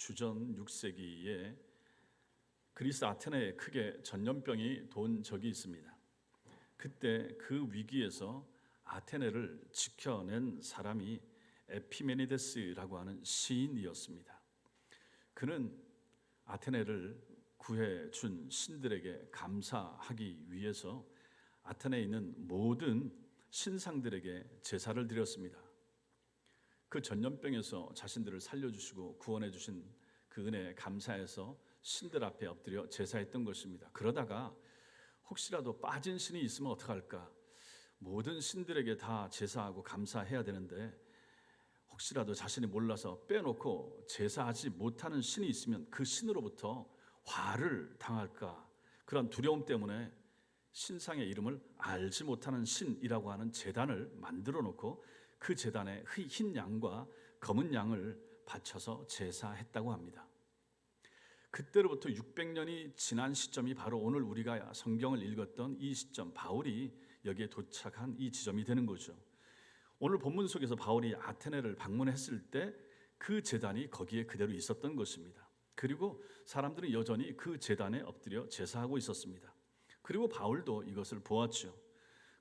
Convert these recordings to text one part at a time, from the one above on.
주전 6세기에 그리스 아테네에 크게 전염병이 돈 적이 있습니다. 그때 그 위기에서 아테네를 지켜낸 사람이 에피메니데스라고 하는 시인이었습니다. 그는 아테네를 구해준 신들에게 감사하기 위해서 아테네에 있는 모든 신상들에게 제사를 드렸습니다. 그 전염병에서 자신들을 살려주시고 구원해 주신 그 은혜에 감사해서 신들 앞에 엎드려 제사했던 것입니다. 그러다가 혹시라도 빠진 신이 있으면 어떡할까? 모든 신들에게 다 제사하고 감사해야 되는데 혹시라도 자신이 몰라서 빼놓고 제사하지 못하는 신이 있으면 그 신으로부터 화를 당할까? 그런 두려움 때문에 신상의 이름을 알지 못하는 신이라고 하는 제단을 만들어 놓고 그 제단에 흰 양과 검은 양을 바쳐서 제사했다고 합니다. 그때로부터 600년이 지난 시점이 바로 오늘 우리가 성경을 읽었던 이 시점, 바울이 여기에 도착한 이 지점이 되는 거죠. 오늘 본문 속에서 바울이 아테네를 방문했을 때 그 제단이 거기에 그대로 있었던 것입니다. 그리고 사람들은 여전히 그 제단에 엎드려 제사하고 있었습니다. 그리고 바울도 이것을 보았죠.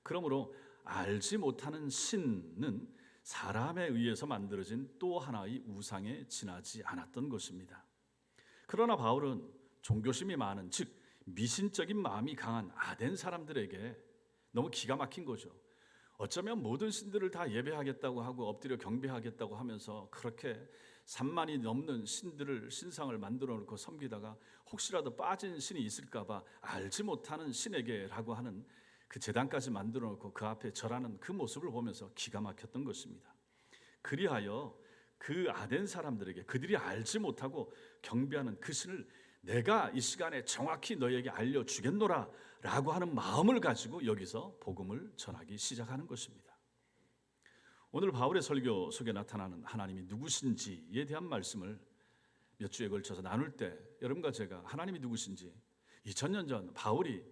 그러므로 알지 못하는 신은 사람에 의해서 만들어진 또 하나의 우상에 지나지 않았던 것입니다. 그러나 바울은 종교심이 많은, 즉 미신적인 마음이 강한 아덴 사람들에게 너무 기가 막힌 거죠. 어쩌면 모든 신들을 다 예배하겠다고 하고 엎드려 경배하겠다고 하면서 그렇게 3만이 넘는 신상을 만들어 놓고 섬기다가 혹시라도 빠진 신이 있을까 봐 알지 못하는 신에게라고 하는 그 제단까지 만들어 놓고 그 앞에 절하는 그 모습을 보면서 기가 막혔던 것입니다. 그리하여 그 아덴 사람들에게 그들이 알지 못하고 경배하는 그 신을 내가 이 시간에 정확히 너희에게 알려주겠노라 라고 하는 마음을 가지고 여기서 복음을 전하기 시작하는 것입니다. 오늘 바울의 설교 속에 나타나는 하나님이 누구신지에 대한 말씀을 몇 주에 걸쳐서 나눌 때 여러분과 제가 하나님이 누구신지 2000년 전 바울이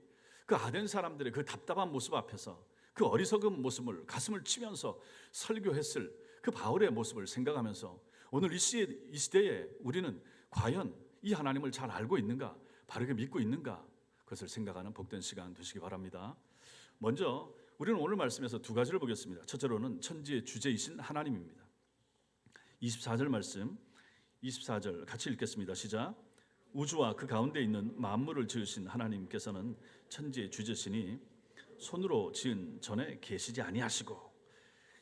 그 아덴 사람들의 그 답답한 모습 앞에서 그 어리석은 모습을 가슴을 치면서 설교했을 그 바울의 모습을 생각하면서 오늘 이 시대에 우리는 과연 이 하나님을 잘 알고 있는가, 바르게 믿고 있는가, 그것을 생각하는 복된 시간 되시기 바랍니다. 먼저 우리는 오늘 말씀에서 두 가지를 보겠습니다. 첫째로는 천지의 주제이신 하나님입니다. 24절 말씀, 24절 같이 읽겠습니다. 시작. 우주와 그 가운데 있는 만물을 지으신 하나님께서는 천지의 주제시니 손으로 지은 전에 계시지 아니하시고,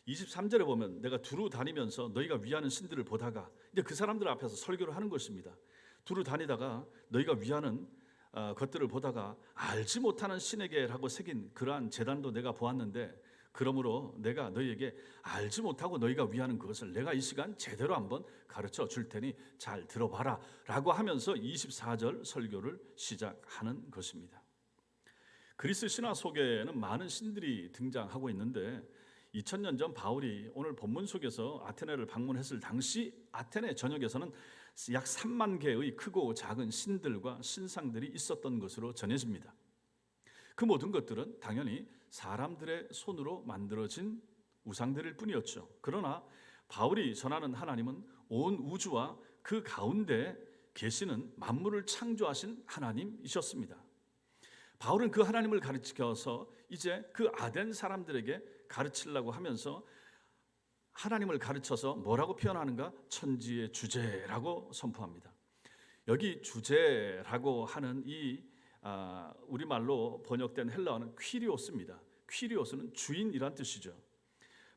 23절에 보면 내가 두루 다니면서 너희가 위하는 신들을 보다가 이제 그 사람들 앞에서 설교를 하는 것입니다. 두루 다니다가 너희가 위하는 것들을 보다가 알지 못하는 신에게라고 새긴 그러한 제단도 내가 보았는데 그러므로 내가 너희에게 알지 못하고 너희가 위하는 그것을 내가 이 시간 제대로 한번 가르쳐 줄 테니 잘 들어봐라 라고 하면서 24절 설교를 시작하는 것입니다. 그리스 신화 속에는 많은 신들이 등장하고 있는데 2000년 전 바울이 오늘 본문 속에서 아테네를 방문했을 당시 아테네 전역에서는 약 3만 개의 크고 작은 신들과 신상들이 있었던 것으로 전해집니다. 그 모든 것들은 당연히 사람들의 손으로 만들어진 우상들일 뿐이었죠. 그러나 바울이 전하는 하나님은 온 우주와 그 가운데 계시는 만물을 창조하신 하나님이셨습니다. 바울은 그 하나님을 가르쳐서 이제 그 아덴 사람들에게 가르치려고 하면서 하나님을 가르쳐서 뭐라고 표현하는가? 천지의 주제라고 선포합니다. 여기 주제라고 하는 이 우리말로 번역된 헬라어는 퀴리오스입니다. 퀴리오스는 주인이란 뜻이죠.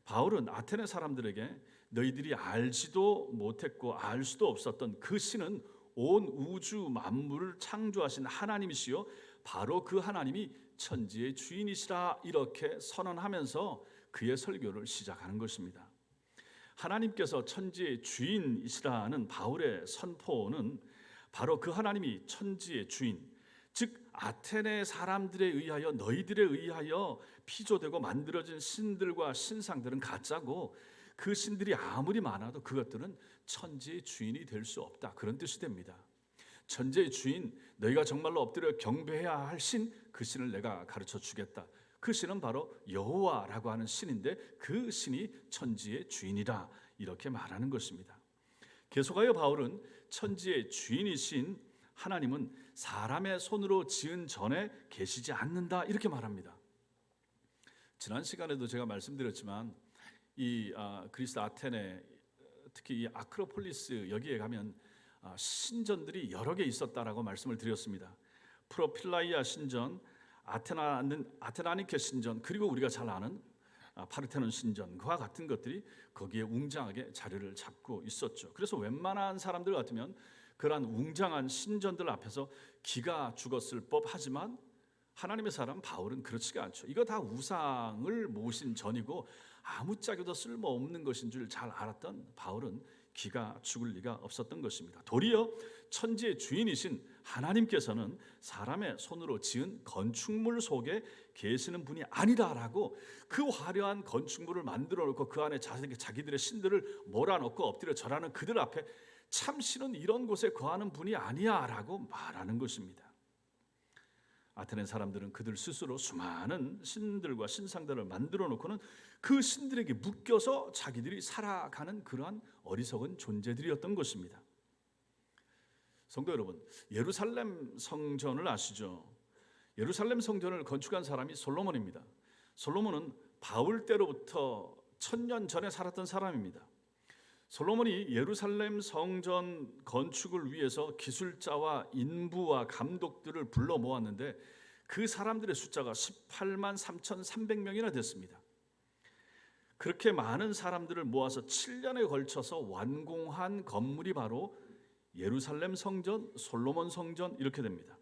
바울은 아테네 사람들에게 너희들이 알지도 못했고 알 수도 없었던 그 신은 온 우주 만물을 창조하신 하나님이시요 바로 그 하나님이 천지의 주인이시라 이렇게 선언하면서 그의 설교를 시작하는 것입니다. 하나님께서 천지의 주인이시라는 바울의 선포는 바로 그 하나님이 천지의 주인, 즉 아테네 사람들에 의하여 너희들에 의하여 피조되고 만들어진 신들과 신상들은 가짜고 그 신들이 아무리 많아도 그것들은 천지의 주인이 될 수 없다, 그런 뜻이 됩니다. 천지의 주인, 너희가 정말로 엎드려 경배해야 할 신, 그 신을 내가 가르쳐 주겠다. 그 신은 바로 여호와라고 하는 신인데 그 신이 천지의 주인이라 이렇게 말하는 것입니다. 계속하여 바울은 천지의 주인이신 하나님은 사람의 손으로 지은 전에 계시지 않는다 이렇게 말합니다. 지난 시간에도 제가 말씀드렸지만 이 그리스 아테네, 특히 이 아크로폴리스 여기에 가면 신전들이 여러 개 있었다라고 말씀을 드렸습니다. 프로필라이아 신전, 아테나니케 신전, 그리고 우리가 잘 아는 파르테논 신전, 그와 같은 것들이 거기에 웅장하게 자리를 잡고 있었죠. 그래서 웬만한 사람들 같으면 그러한 웅장한 신전들 앞에서 기가 죽었을 법하지만 하나님의 사람 바울은 그렇지가 않죠. 이거 다 우상을 모신 전이고 아무짝에도 쓸모없는 것인 줄 잘 알았던 바울은 기가 죽을 리가 없었던 것입니다. 도리어 천지의 주인이신 하나님께서는 사람의 손으로 지은 건축물 속에 계시는 분이 아니다라고 그 화려한 건축물을 만들어 놓고 그 안에 자기들의 신들을 몰아넣고 엎드려 절하는 그들 앞에 참신은 이런 곳에 거하는 분이 아니야 라고 말하는 것입니다. 아테네 사람들은 그들 스스로 수많은 신들과 신상들을 만들어 놓고는 그 신들에게 묶여서 자기들이 살아가는 그러한 어리석은 존재들이었던 것입니다. 성도 여러분, 예루살렘 성전을 아시죠? 예루살렘 성전을 건축한 사람이 솔로몬입니다. 솔로몬은 바울 때로부터 1000년 전에 살았던 사람입니다. 솔로몬이 예루살렘 성전 건축을 위해서 기술자와 인부와 감독들을 불러 모았는데 그 사람들의 숫자가 18만 3,300명이나 됐습니다. 그렇게 많은 사람들을 모아서 7년에 걸쳐서 완공한 건물이 바로 예루살렘 성전, 솔로몬 성전 이렇게 됩니다.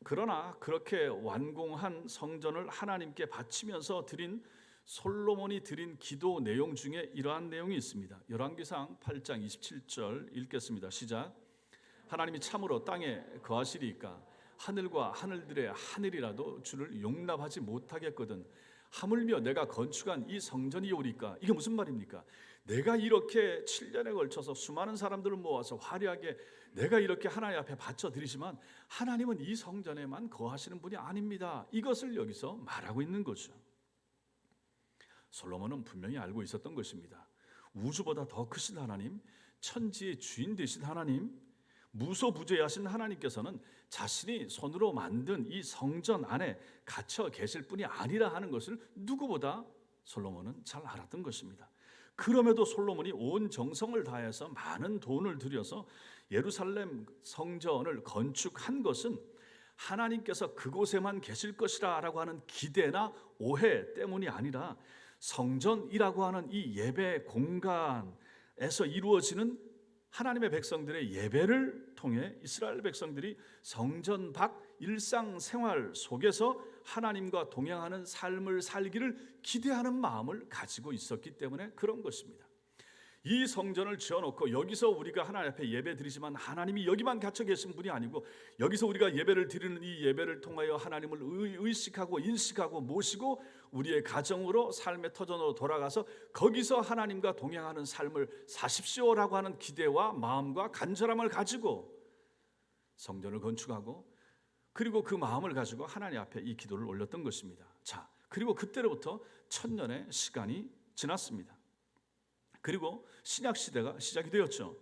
그러나 그렇게 완공한 성전을 하나님께 바치면서 솔로몬이 드린 기도 내용 중에 이러한 내용이 있습니다. 열왕기상 8장 27절 읽겠습니다. 시작. 하나님이 참으로 땅에 거하시리이까 하늘과 하늘들의 하늘이라도 주를 용납하지 못하겠거든 하물며 내가 건축한 이 성전이오리까. 이게 무슨 말입니까? 내가 이렇게 7년에 걸쳐서 수많은 사람들을 모아서 화려하게 내가 이렇게 하나님 앞에 바쳐드리지만 하나님은 이 성전에만 거하시는 분이 아닙니다. 이것을 여기서 말하고 있는 거죠. 솔로몬은 분명히 알고 있었던 것입니다. 우주보다 더 크신 하나님, 천지의 주인 되신 하나님, 무소부재하신 하나님께서는 자신이 손으로 만든 이 성전 안에 갇혀 계실 분이 아니라 하는 것을 누구보다 솔로몬은 잘 알았던 것입니다. 그럼에도 솔로몬이 온 정성을 다해서 많은 돈을 들여서 예루살렘 성전을 건축한 것은 하나님께서 그곳에만 계실 것이라고 하는 기대나 오해 때문이 아니라 성전이라고 하는 이 예배 공간에서 이루어지는 하나님의 백성들의 예배를 통해 이스라엘 백성들이 성전 밖 일상생활 속에서 하나님과 동행하는 삶을 살기를 기대하는 마음을 가지고 있었기 때문에 그런 것입니다. 이 성전을 지어놓고 여기서 우리가 하나님 앞에 예배 드리지만 하나님이 여기만 갇혀 계신 분이 아니고 여기서 우리가 예배를 드리는 이 예배를 통하여 하나님을 의식하고 인식하고 모시고 우리의 가정으로 삶의 터전으로 돌아가서 거기서 하나님과 동행하는 삶을 사십시오라고 하는 기대와 마음과 간절함을 가지고 성전을 건축하고 그리고 그 마음을 가지고 하나님 앞에 이 기도를 올렸던 것입니다. 자, 그리고 그때로부터 1000년의 시간이 지났습니다. 그리고 신약 시대가 시작이 되었죠.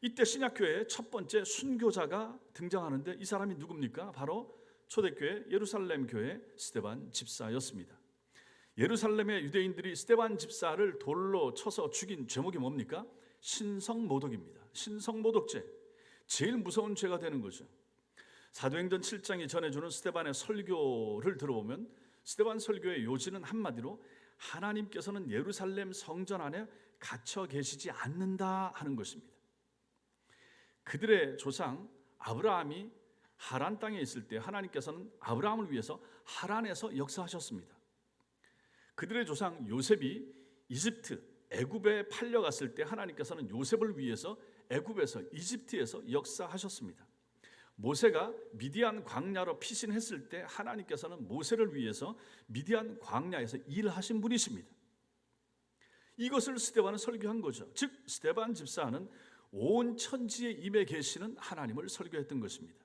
이때 신약교회의 첫 번째 순교자가 등장하는데 이 사람이 누굽니까? 바로 초대교회 예루살렘 교회 스데반 집사였습니다. 예루살렘의 유대인들이 스데반 집사를 돌로 쳐서 죽인 죄목이 뭡니까? 신성모독입니다. 신성모독죄. 제일 무서운 죄가 되는 거죠. 사도행전 7장이 전해주는 스데반의 설교를 들어보면 스데반 설교의 요지는 한마디로 하나님께서는 예루살렘 성전 안에 갇혀 계시지 않는다 하는 것입니다. 그들의 조상 아브라함이 하란 땅에 있을 때 하나님께서는 아브라함을 위해서 하란에서 역사하셨습니다. 그들의 조상 요셉이 애굽에 팔려갔을 때 하나님께서는 요셉을 위해서 애굽에서 이집트에서 역사하셨습니다. 모세가 미디안 광야로 피신했을 때 하나님께서는 모세를 위해서 미디안 광야에서 일하신 분이십니다. 이것을 스데반은 설교한 거죠. 즉 스데반 집사는 온 천지에 임해 계시는 하나님을 설교했던 것입니다.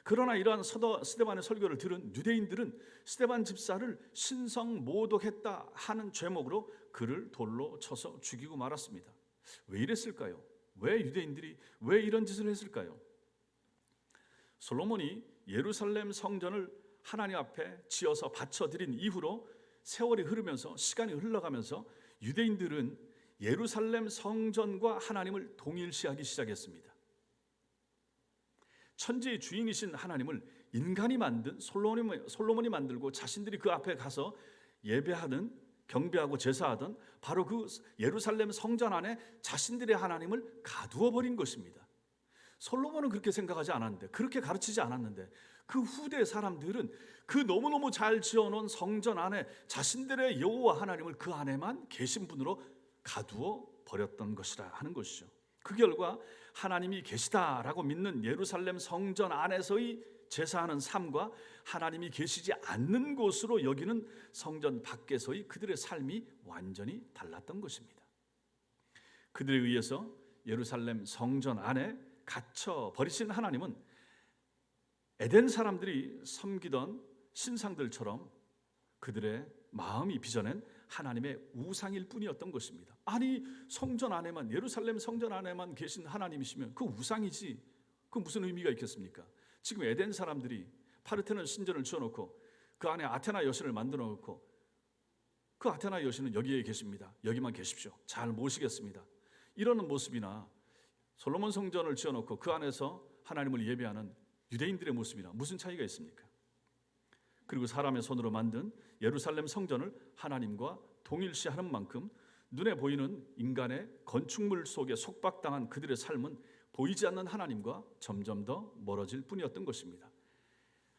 그러나 이러한 스데반의 설교를 들은 유대인들은 스데반 집사를 신성모독했다 하는 죄목으로 그를 돌로 쳐서 죽이고 말았습니다. 왜 이랬을까요? 왜 유대인들이 왜 이런 짓을 했을까요? 솔로몬이 예루살렘 성전을 하나님 앞에 지어서 바쳐드린 이후로 세월이 흐르면서 시간이 흘러가면서 유대인들은 예루살렘 성전과 하나님을 동일시하기 시작했습니다. 천지의 주인이신 하나님을 인간이 만든 솔로몬이 만들고 자신들이 그 앞에 가서 예배하는 경배하고 제사하던 바로 그 예루살렘 성전 안에 자신들의 하나님을 가두어 버린 것입니다. 솔로몬은 그렇게 생각하지 않았는데, 그렇게 가르치지 않았는데, 그 후대 사람들은 그 너무너무 잘 지어놓은 성전 안에 자신들의 여호와 하나님을 그 안에만 계신 분으로 가두어 버렸던 것이라 하는 것이죠. 그 결과 하나님이 계시다라고 믿는 예루살렘 성전 안에서의 제사하는 삶과 하나님이 계시지 않는 곳으로 여기는 성전 밖에서의 그들의 삶이 완전히 달랐던 것입니다. 그들에 의해서 예루살렘 성전 안에 갇혀 버리신 하나님은 에덴 사람들이 섬기던 신상들처럼 그들의 마음이 빚어낸 하나님의 우상일 뿐이었던 것입니다. 아니, 성전 안에만, 예루살렘 성전 안에만 계신 하나님이시면 그 우상이지, 그 무슨 의미가 있겠습니까? 지금 에덴 사람들이 파르테논 신전을 지어놓고 그 안에 아테나 여신을 만들어 놓고 그 아테나 여신은 여기에 계십니다. 여기만 계십시오. 잘 모시겠습니다. 이러는 모습이나 솔로몬 성전을 지어놓고 그 안에서 하나님을 예배하는 유대인들의 모습이나 무슨 차이가 있습니까? 그리고 사람의 손으로 만든 예루살렘 성전을 하나님과 동일시하는 만큼 눈에 보이는 인간의 건축물 속에 속박당한 그들의 삶은 보이지 않는 하나님과 점점 더 멀어질 뿐이었던 것입니다.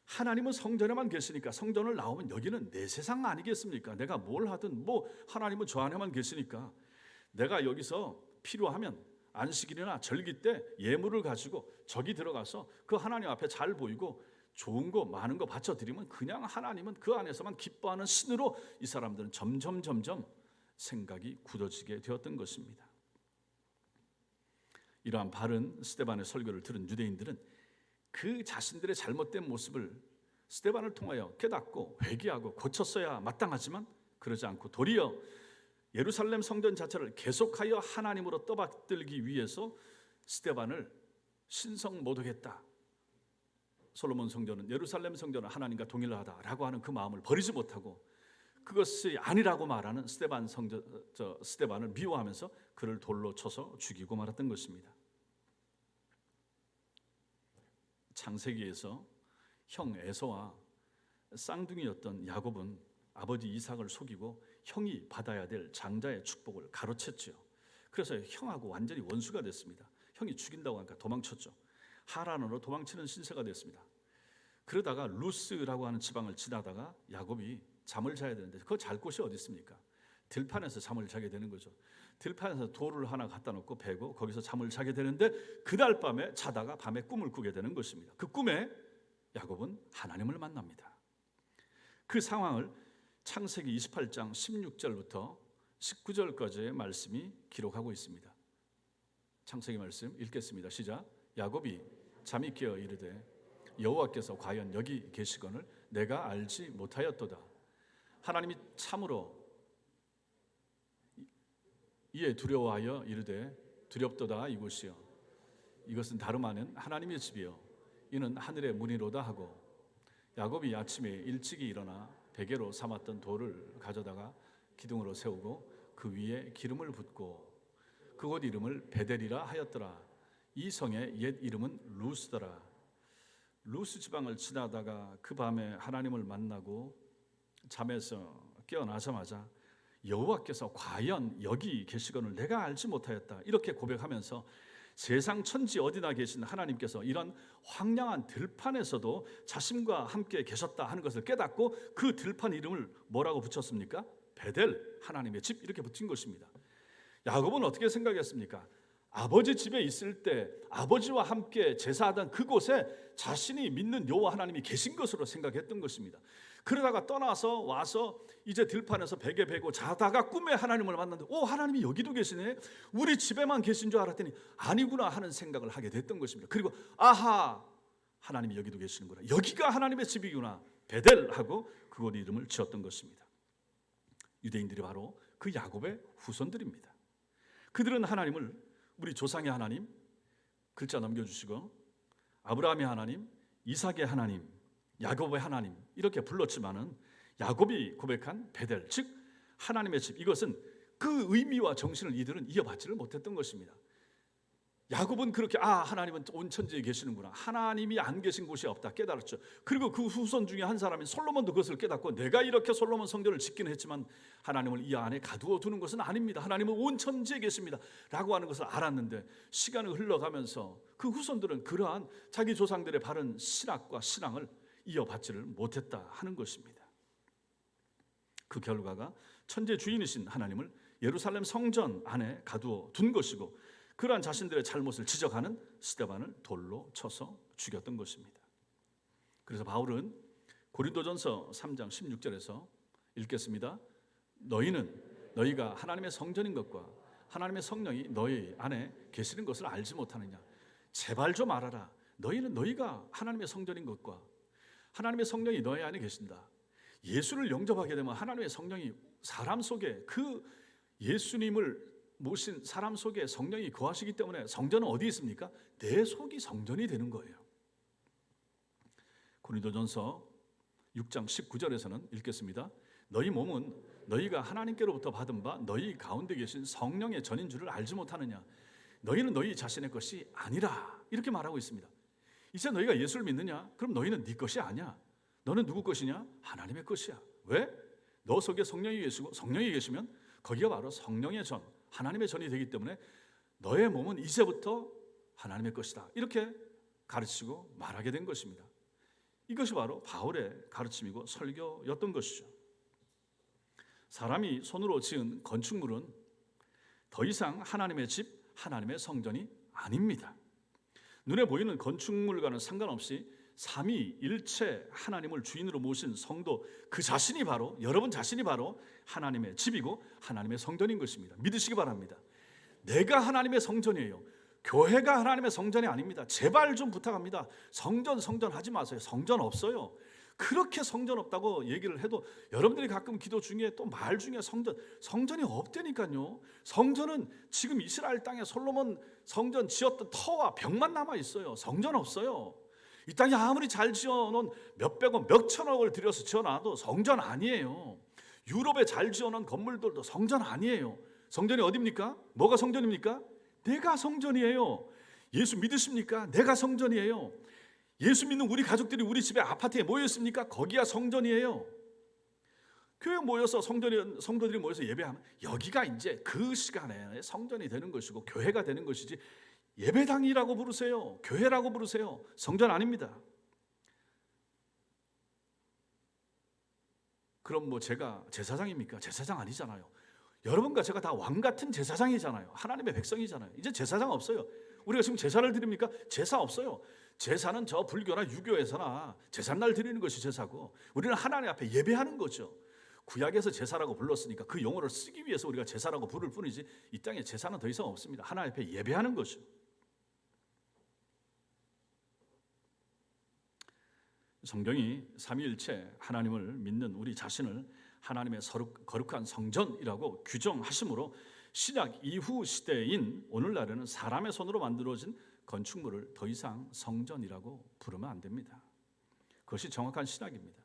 하나님은 성전에만 계시니까, 성전을 나오면 여기는 내 세상 아니겠습니까? 내가 뭘 하든 하나님은 저 안에만 계시니까 내가 여기서 필요하면 안식일이나 절기 때 예물을 가지고 저기 들어가서 그 하나님 앞에 잘 보이고 좋은 거 많은 거 바쳐드리면 그냥 하나님은 그 안에서만 기뻐하는 신으로 이 사람들은 점점 생각이 굳어지게 되었던 것입니다. 이러한 바른 스데반의 설교를 들은 유대인들은 그 자신들의 잘못된 모습을 스데반을 통하여 깨닫고 회개하고 고쳤어야 마땅하지만 그러지 않고 도리어 예루살렘 성전 자체를 계속하여 하나님으로 떠받들기 위해서 스데반을 신성모독했다. 솔로몬 성전은, 예루살렘 성전은 하나님과 동일하다라고 하는 그 마음을 버리지 못하고 그것이 아니라고 말하는 스데반을 미워하면서 그를 돌로 쳐서 죽이고 말았던 것입니다. 창세기에서 형 에서와 쌍둥이였던 야곱은 아버지 이삭을 속이고 형이 받아야 될 장자의 축복을 가로챘죠. 그래서 형하고 완전히 원수가 됐습니다. 형이 죽인다고 하니까 도망쳤죠. 하란으로 도망치는 신세가 됐습니다. 그러다가 루스라고 하는 지방을 지나다가 야곱이 잠을 자야 되는데 그 잘 곳이 어디 있습니까? 들판에서 잠을 자게 되는 거죠. 들판에서 돌을 하나 갖다 놓고 베고 거기서 잠을 자게 되는데 그날 밤에 자다가 밤에 꿈을 꾸게 되는 것입니다. 그 꿈에 야곱은 하나님을 만납니다. 그 상황을 창세기 28장 16절부터 19절까지의 말씀이 기록하고 있습니다. 창세기 말씀 읽겠습니다. 시작. 야곱이 잠이 깨어 이르되 여호와께서 과연 여기 계시거늘 내가 알지 못하였도다. 하나님이 참으로 이에 두려워하여 이르되 두렵도다 이곳이여. 이것은 다름 아닌 하나님의 집이요 이는 하늘의 문이로다 하고 야곱이 아침에 일찍이 일어나 베개로 삼았던 돌을 가져다가 기둥으로 세우고 그 위에 기름을 붓고 그곳 이름을 베델이라 하였더라. 이 성의 옛 이름은 루스더라. 루스 지방을 지나다가 그 밤에 하나님을 만나고 잠에서 깨어나자마자 여호와께서 과연 여기 계시거늘 내가 알지 못하였다 이렇게 고백하면서 세상 천지 어디나 계신 하나님께서 이런 황량한 들판에서도 자신과 함께 계셨다 하는 것을 깨닫고 그 들판 이름을 뭐라고 붙였습니까? 베델, 하나님의 집 이렇게 붙인 것입니다. 야곱은 어떻게 생각했습니까? 아버지 집에 있을 때 아버지와 함께 제사하던 그곳에 자신이 믿는 여호와 하나님이 계신 것으로 생각했던 것입니다. 그러다가 떠나서 와서 이제 들판에서 베개 베고 자다가 꿈에 하나님을 만났는데 하나님이 여기도 계시네. 우리 집에만 계신 줄 알았더니 아니구나 하는 생각을 하게 됐던 것입니다. 그리고 아하, 하나님이 여기도 계시는구나. 여기가 하나님의 집이구나. 베델하고 그곳 이름을 지었던 것입니다. 유대인들이 바로 그 야곱의 후손들입니다. 그들은 하나님을 우리 조상의 하나님, 글자 넘겨주시고, 아브라함의 하나님, 이삭의 하나님, 야곱의 하나님 이렇게 불렀지만은 야곱이 고백한 베델, 즉 하나님의 집, 이것은 그 의미와 정신을 이들은 이어받지를 못했던 것입니다. 야곱은 그렇게 하나님은 온 천지에 계시는구나, 하나님이 안 계신 곳이 없다 깨달았죠. 그리고 그 후손 중에 한 사람인 솔로몬도 그것을 깨닫고, 내가 이렇게 솔로몬 성전을 짓기는 했지만 하나님을 이 안에 가두어 두는 것은 아닙니다, 하나님은 온 천지에 계십니다 라고 하는 것을 알았는데, 시간이 흘러가면서 그 후손들은 그러한 자기 조상들의 바른 신학과 신앙을 이어받지를 못했다 하는 것입니다. 그 결과가 천재 주인이신 하나님을 예루살렘 성전 안에 가두어 둔 것이고, 그러한 자신들의 잘못을 지적하는 스데반을 돌로 쳐서 죽였던 것입니다. 그래서 바울은 고린도전서 3장 16절에서 읽겠습니다. 너희가 하나님의 성전인 것과 하나님의 성령이 너희 안에 계시는 것을 알지 못하느냐. 제발 좀 알아라. 너희가 하나님의 성전인 것과 하나님의 성령이 너희 안에 계신다. 예수를 영접하게 되면 하나님의 성령이 사람 속에, 그 예수님을 모신 사람 속에 성령이 거하시기 때문에 성전은 어디 있습니까? 내 속이 성전이 되는 거예요. 고린도전서 6장 19절에서는 읽겠습니다. 너희 몸은 너희가 하나님께로부터 받은 바 너희 가운데 계신 성령의 전인 줄을 알지 못하느냐. 너희는 너희 자신의 것이 아니라, 이렇게 말하고 있습니다. 이제 너희가 예수를 믿느냐? 그럼 너희는 네 것이 아니야. 너는 누구 것이냐? 하나님의 것이야. 왜? 너 속에 성령이 계시고, 성령이 계시면 거기가 바로 성령의 전, 하나님의 전이 되기 때문에 너의 몸은 이제부터 하나님의 것이다, 이렇게 가르치고 말하게 된 것입니다. 이것이 바로 바울의 가르침이고 설교였던 것이죠. 사람이 손으로 지은 건축물은 더 이상 하나님의 집, 하나님의 성전이 아닙니다. 눈에 보이는 건축물과는 상관없이 삼위일체 하나님을 주인으로 모신 성도, 그 자신이 바로, 여러분 자신이 바로 하나님의 집이고 하나님의 성전인 것입니다. 믿으시기 바랍니다. 내가 하나님의 성전이에요. 교회가 하나님의 성전이 아닙니다. 제발 좀 부탁합니다. 성전 하지 마세요. 성전 없어요. 그렇게 성전 없다고 얘기를 해도 여러분들이 가끔 기도 중에 또 말 중에 성전이 없다니까요. 성전은 지금 이스라엘 땅에 솔로몬 성전 지었던 터와 벽만 남아 있어요. 성전 없어요. 이 땅이 아무리 잘 지어놓은 몇백억, 몇천억을 들여서 지어놔도 성전 아니에요. 유럽에 잘 지어놓은 건물들도 성전 아니에요. 성전이 어디입니까? 뭐가 성전입니까? 내가 성전이에요. 예수 믿으십니까? 내가 성전이에요. 예수 믿는 우리 가족들이 우리 집에 아파트에 모여 있습니까? 거기가 성전이에요. 교회 모여서 성도들이 모여서 예배하면 여기가 이제 그 시간에 성전이 되는 것이고 교회가 되는 것이지, 예배당이라고 부르세요. 교회라고 부르세요. 성전 아닙니다. 그럼 뭐 제가 제사장입니까? 제사장 아니잖아요. 여러분과 제가 다 왕 같은 제사장이잖아요. 하나님의 백성이잖아요. 이제 제사장 없어요. 우리가 지금 제사를 드립니까? 제사 없어요. 제사는 저 불교나 유교에서나 제삿날 드리는 것이 제사고, 우리는 하나님 앞에 예배하는 거죠. 구약에서 제사라고 불렀으니까 그 용어를 쓰기 위해서 우리가 제사라고 부를 뿐이지, 이 땅에 제사는 더 이상 없습니다. 하나님 앞에 예배하는 거죠. 성경이 삼위일체 하나님을 믿는 우리 자신을 하나님의 거룩한 성전이라고 규정하심으로 신약 이후 시대인 오늘날에는 사람의 손으로 만들어진 건축물을 더 이상 성전이라고 부르면 안 됩니다. 그것이 정확한 신학입니다.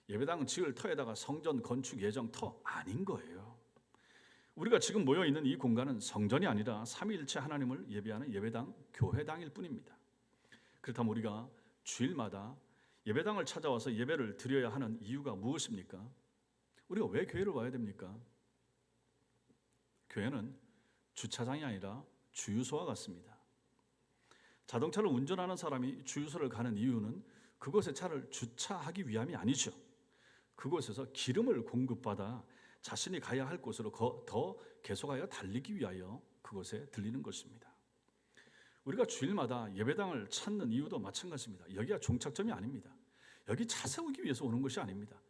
예배당 지을 터에다가 성전 건축 예정 터 아닌 거예요. 우리가 지금 모여있는 이 공간은 성전이 아니라 삼위일체 하나님을 예배하는 예배당, 교회당일 뿐입니다. 그렇다면 우리가 주일마다 예배당을 찾아와서 예배를 드려야 하는 이유가 무엇입니까? 우리가 왜 교회를 와야 됩니까? 교회는 주차장이 아니라 주유소와 같습니다. 자동차를 운전하는 사람이 주유소를 가는 이유는 그곳에 차를 주차하기 위함이 아니죠. 그곳에서 기름을 공급받아 자신이 가야 할 곳으로 더 계속하여 달리기 위하여 그곳에 들리는 것입니다. 우리가 주일마다 예배당을 찾는 이유도 마찬가지입니다. 여기가 종착점이 아닙니다. 여기 차 세우기 위해서 오는 것이 아닙니다.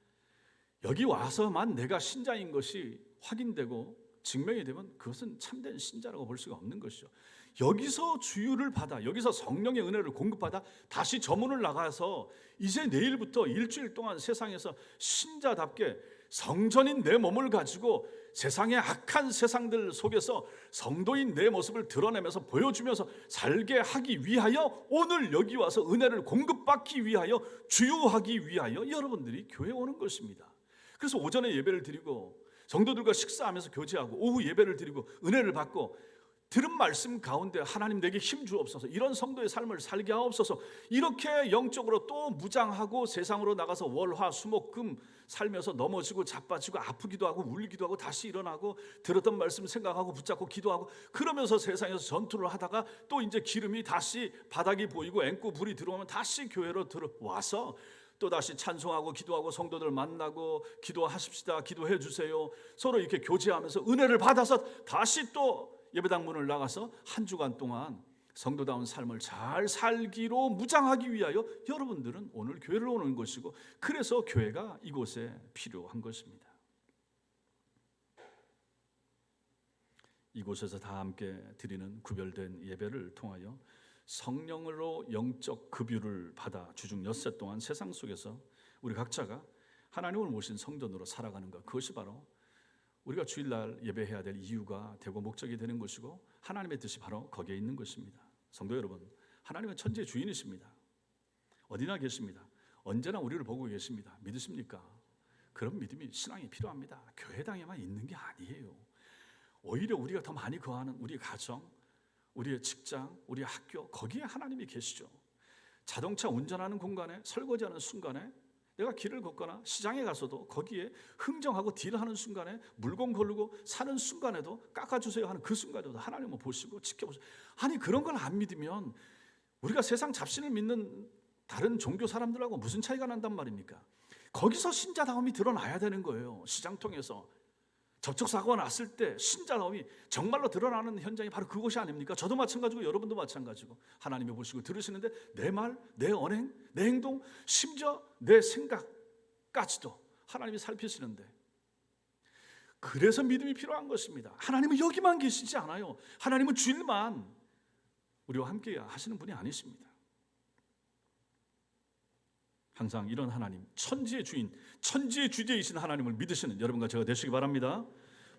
여기 와서만 내가 신자인 것이 확인되고 증명이 되면 그것은 참된 신자라고 볼 수가 없는 것이죠. 여기서 주유를 받아, 여기서 성령의 은혜를 공급받아 다시 저문을 나가서 이제 내일부터 일주일 동안 세상에서 신자답게 성전인 내 몸을 가지고 세상의 악한 세상들 속에서 성도인 내 모습을 드러내면서 보여주면서 살게 하기 위하여 오늘 여기 와서 은혜를 공급받기 위하여 주유하기 위하여 여러분들이 교회에 오는 것입니다. 그래서 오전에 예배를 드리고 성도들과 식사하면서 교제하고 오후 예배를 드리고 은혜를 받고 들은 말씀 가운데 하나님 내게 힘 주옵소서, 이런 성도의 삶을 살게 하옵소서, 이렇게 영적으로 또 무장하고 세상으로 나가서 월화수목금 살면서 넘어지고 자빠지고 아프기도 하고 울기도 하고 다시 일어나고 들었던 말씀 생각하고 붙잡고 기도하고 그러면서 세상에서 전투를 하다가 또 이제 기름이 다시 바닥이 보이고 앵고 불이 들어오면 다시 교회로 들어와서 또 다시 찬송하고 기도하고 성도들 만나고 기도하십시다, 기도해 주세요, 서로 이렇게 교제하면서 은혜를 받아서 다시 또 예배당 문을 나가서 한 주간 동안 성도다운 삶을 잘 살기로 무장하기 위하여 여러분들은 오늘 교회를 오는 것이고, 그래서 교회가 이곳에 필요한 것입니다. 이곳에서 다 함께 드리는 구별된 예배를 통하여 성령으로 영적 급유를 받아 주중 엿새 동안 세상 속에서 우리 각자가 하나님을 모신 성전으로 살아가는 것, 그것이 바로 우리가 주일날 예배해야 될 이유가 되고 목적이 되는 것이고 하나님의 뜻이 바로 거기에 있는 것입니다. 성도 여러분, 하나님은 천지의 주인이십니다. 어디나 계십니다. 언제나 우리를 보고 계십니다. 믿으십니까? 그런 믿음이 신앙이 필요합니다. 교회당에만 있는 게 아니에요. 오히려 우리가 더 많이 거하는 우리 가정, 우리의 직장, 우리의 학교, 거기에 하나님이 계시죠. 자동차 운전하는 공간에, 설거지하는 순간에, 내가 길을 걷거나 시장에 가서도 거기에 흥정하고 딜하는 순간에, 물건 고르고 사는 순간에도 깎아주세요 하는 그 순간에도 하나님을 보시고 지켜보시고, 아니 그런 걸 안 믿으면 우리가 세상 잡신을 믿는 다른 종교 사람들하고 무슨 차이가 난단 말입니까? 거기서 신자다움이 드러나야 되는 거예요. 시장 통해서 접촉사고가 났을 때 신자다움이 정말로 드러나는 현장이 바로 그곳이 아닙니까? 저도 마찬가지고 여러분도 마찬가지고 하나님이 보시고 들으시는데 내 말, 내 언행, 내 행동, 심지어 내 생각까지도 하나님이 살피시는데, 그래서 믿음이 필요한 것입니다. 하나님은 여기만 계시지 않아요. 하나님은 주일만 우리와 함께 하시는 분이 아니십니다. 항상 이런 하나님, 천지의 주인, 천지의 주제이신 하나님을 믿으시는 여러분과 제가 되시기 바랍니다.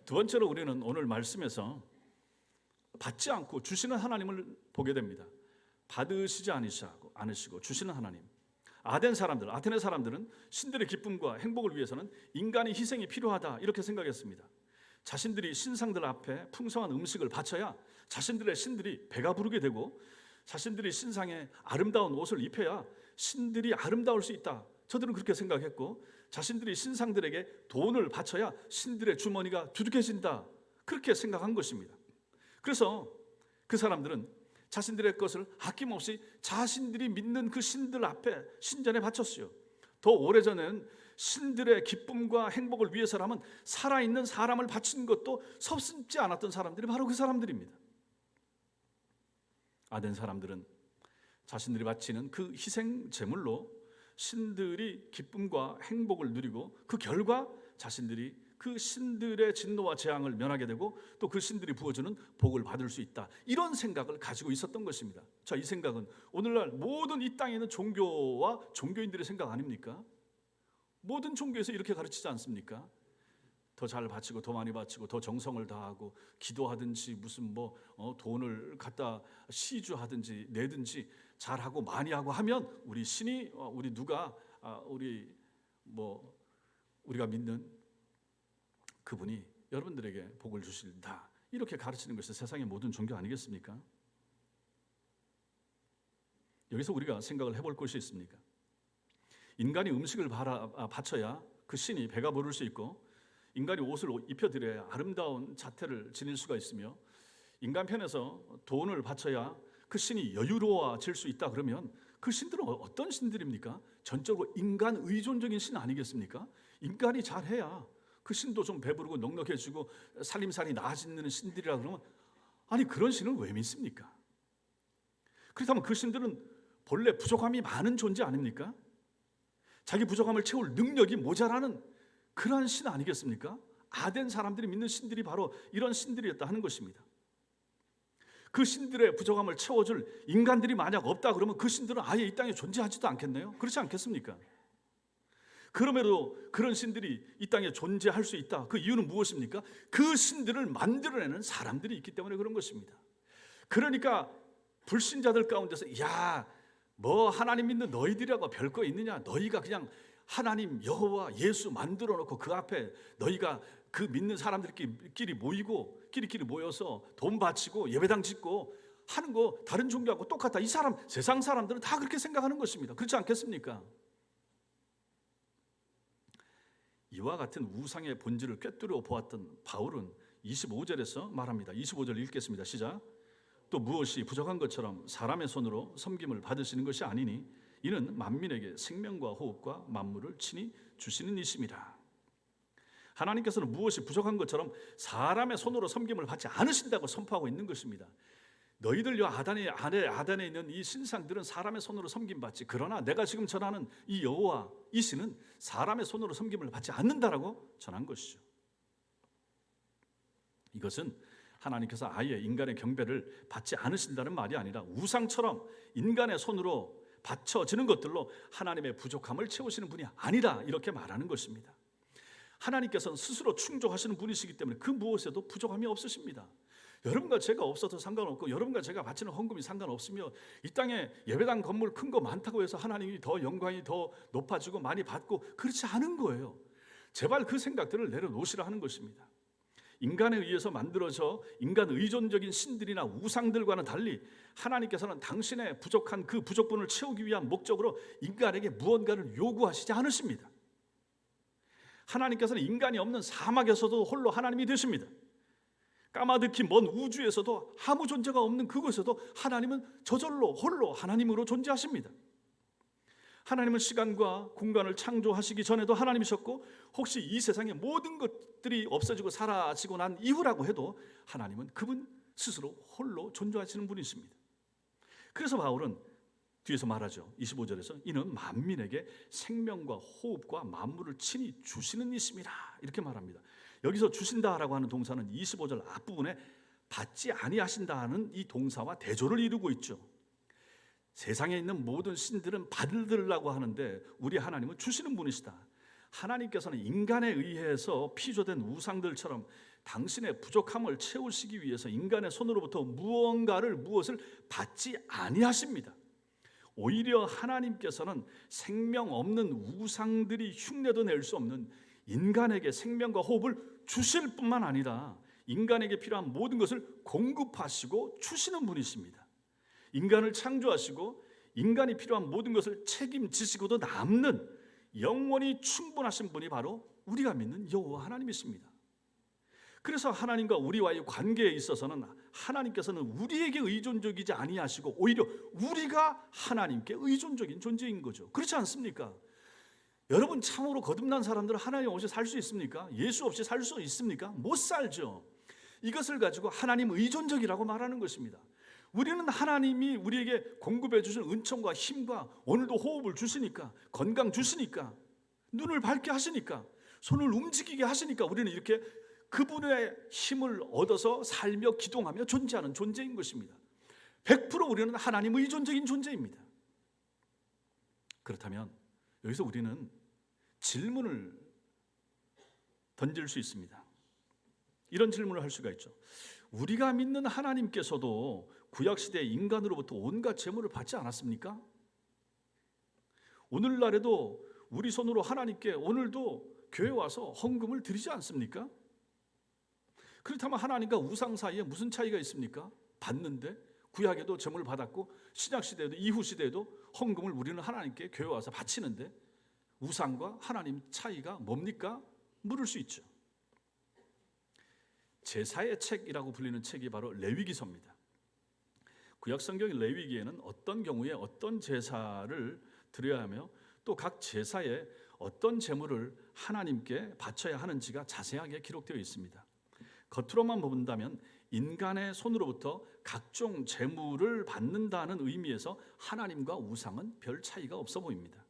두 번째로 우리는 오늘 말씀에서 받지 않고 주시는 하나님을 보게 됩니다. 받으시지 않으시고 주시는 하나님. 아테네 사람들은 신들의 기쁨과 행복을 위해서는 인간의 희생이 필요하다 이렇게 생각했습니다. 자신들이 신상들 앞에 풍성한 음식을 바쳐야 자신들의 신들이 배가 부르게 되고, 자신들이 신상에 아름다운 옷을 입혀야 신들이 아름다울 수 있다. 저들은 그렇게 생각했고, 자신들이 신상들에게 돈을 바쳐야 신들의 주머니가 두둑해진다. 그렇게 생각한 것입니다. 그래서 그 사람들은 자신들의 것을 아낌없이 자신들이 믿는 그 신들 앞에 신전에 바쳤어요. 더 오래전에는 신들의 기쁨과 행복을 위해서라면 살아있는 사람을 바친 것도 섭섭지 않았던 사람들이 바로 그 사람들입니다. 아덴 사람들은 자신들이 바치는 그 희생 제물로 신들이 기쁨과 행복을 누리고, 그 결과 자신들이 그 신들의 진노와 재앙을 면하게 되고 또 그 신들이 부어주는 복을 받을 수 있다, 이런 생각을 가지고 있었던 것입니다. 자, 이 생각은 오늘날 모든 이 땅에 있는 종교와 종교인들의 생각 아닙니까? 모든 종교에서 이렇게 가르치지 않습니까? 더 잘 바치고 더 많이 바치고 더 정성을 다하고 기도하든지 무슨 돈을 갖다 시주하든지 내든지 잘하고 많이 하고 하면 우리 신이 우리 누가 우리가 믿는 그분이 여러분들에게 복을 주신다, 이렇게 가르치는 것이 세상의 모든 종교 아니겠습니까? 여기서 우리가 생각을 해볼 것이 있습니까? 인간이 음식을 바쳐야 그 신이 배가 부를 수 있고, 인간이 옷을 입혀드려야 아름다운 자태를 지닐 수가 있으며, 인간 편에서 돈을 바쳐야 그 신이 여유로워질 수 있다. 그러면 그 신들은 어떤 신들입니까? 전적으로 인간 의존적인 신 아니겠습니까? 인간이 잘해야 그 신도 좀 배부르고 넉넉해지고 살림살이 나아지는 신들이라 그러면, 아니 그런 신을 왜 믿습니까? 그렇다면 그 신들은 본래 부족함이 많은 존재 아닙니까? 자기 부족함을 채울 능력이 모자라는 그러한 신 아니겠습니까? 아덴 사람들이 믿는 신들이 바로 이런 신들이었다 하는 것입니다. 그 신들의 부족함을 채워줄 인간들이 만약 없다 그러면 그 신들은 아예 이 땅에 존재하지도 않겠네요. 그렇지 않겠습니까? 그럼에도 그런 신들이 이 땅에 존재할 수 있다. 그 이유는 무엇입니까? 그 신들을 만들어내는 사람들이 있기 때문에 그런 것입니다. 그러니까 불신자들 가운데서 야, 뭐 하나님 믿는 너희들이라고 별거 있느냐? 너희가 그냥 하나님 여호와 예수 만들어 놓고 그 앞에 너희가 그 믿는 사람들끼리 모이고 끼리끼리 모여서 돈 바치고 예배당 짓고 하는 거 다른 종교하고 똑같다. 이 사람 세상 사람들은 다 그렇게 생각하는 것입니다. 그렇지 않겠습니까? 이와 같은 우상의 본질을 꿰뚫어 보았던 바울은 25절에서 말합니다. 25절 읽겠습니다. 시작. 또 무엇이 부족한 것처럼 사람의 손으로 섬김을 받으시는 것이 아니니 이는 만민에게 생명과 호흡과 만물을 친히 주시는 이심이라. 하나님께서는 무엇이 부족한 것처럼 사람의 손으로 섬김을 받지 않으신다고 선포하고 있는 것입니다. 너희들 요 아단에 있는 이 신상들은 사람의 손으로 섬김받지, 그러나 내가 지금 전하는 이 여호와 이 신은 사람의 손으로 섬김을 받지 않는다라고 전한 것이죠. 이것은 하나님께서 아예 인간의 경배를 받지 않으신다는 말이 아니라 우상처럼 인간의 손으로 바쳐지는 것들로 하나님의 부족함을 채우시는 분이 아니라 이렇게 말하는 것입니다. 하나님께서는 스스로 충족하시는 분이시기 때문에 그 무엇에도 부족함이 없으십니다. 여러분과 제가 없어도 상관없고 여러분과 제가 바치는 헌금이 상관없으며 이 땅에 예배당 건물 큰 거 많다고 해서 하나님이 더 영광이 더 높아지고 많이 받고 그렇지 않은 거예요. 제발 그 생각들을 내려놓으시라 하는 것입니다. 인간에 의해서 만들어져 인간 의존적인 신들이나 우상들과는 달리 하나님께서는 당신의 부족한 그 부족분을 채우기 위한 목적으로 인간에게 무언가를 요구하시지 않으십니다. 하나님께서는 인간이 없는 사막에서도 홀로 하나님이 되십니다. 까마득히 먼 우주에서도 아무 존재가 없는 그곳에도 하나님은 저절로 홀로 하나님으로 존재하십니다. 하나님은 시간과 공간을 창조하시기 전에도 하나님이셨고 혹시 이 세상의 모든 것들이 없어지고 사라지고 난 이후라고 해도 하나님은 그분 스스로 홀로 존재하시는 분이십니다. 그래서 바울은 뒤에서 말하죠. 25절에서 이는 만민에게 생명과 호흡과 만물을 친히 주시는 이심이라 이렇게 말합니다. 여기서 주신다라고 하는 동사는 25절 앞부분에 받지 아니하신다는 이 동사와 대조를 이루고 있죠. 세상에 있는 모든 신들은 받으려고 하는데 우리 하나님은 주시는 분이시다. 하나님께서는 인간에 의해서 피조된 우상들처럼 당신의 부족함을 채우시기 위해서 인간의 손으로부터 무엇을 받지 아니하십니다. 오히려 하나님께서는 생명 없는 우상들이 흉내도 낼 수 없는 인간에게 생명과 호흡을 주실 뿐만 아니라 인간에게 필요한 모든 것을 공급하시고 주시는 분이십니다. 인간을 창조하시고 인간이 필요한 모든 것을 책임지시고도 남는 영원히 충분하신 분이 바로 우리가 믿는 여호와 하나님이십니다. 그래서 하나님과 우리와의 관계에 있어서는 하나님께서는 우리에게 의존적이지 아니하시고 오히려 우리가 하나님께 의존적인 존재인 거죠. 그렇지 않습니까? 여러분 참으로 거듭난 사람들은 하나님 없이 살 수 있습니까? 예수 없이 살 수 있습니까? 못 살죠. 이것을 가지고 하나님 의존적이라고 말하는 것입니다. 우리는 하나님이 우리에게 공급해 주신 은총과 힘과 오늘도 호흡을 주시니까 건강 주시니까 눈을 밝게 하시니까 손을 움직이게 하시니까 우리는 이렇게 그분의 힘을 얻어서 살며 기동하며 존재하는 존재인 것입니다. 100% 우리는 하나님 의존적인 존재입니다. 그렇다면 여기서 우리는 질문을 던질 수 있습니다. 이런 질문을 할 수가 있죠. 우리가 믿는 하나님께서도 구약시대 인간으로부터 온갖 재물을 받지 않았습니까? 오늘날에도 우리 손으로 하나님께 오늘도 교회 와서 헌금을 드리지 않습니까? 그렇다면 하나님과 우상 사이에 무슨 차이가 있습니까? 받는데 구약에도 재물을 받았고 신약시대에도 이후시대에도 헌금을 우리는 하나님께 교회 와서 바치는데 우상과 하나님 차이가 뭡니까? 물을 수 있죠. 제사의 책이라고 불리는 책이 바로 레위기서입니다. 구약 성경의 레위기에는 어떤 경우에 어떤 제사를 드려야 하며 또 각 제사에 어떤 제물을 하나님께 바쳐야 하는지가 자세하게 기록되어 있습니다. 겉으로만 본다면 인간의 손으로부터 각종 제물을 받는다는 의미에서 하나님과 우상은 별 차이가 없어 보입니다.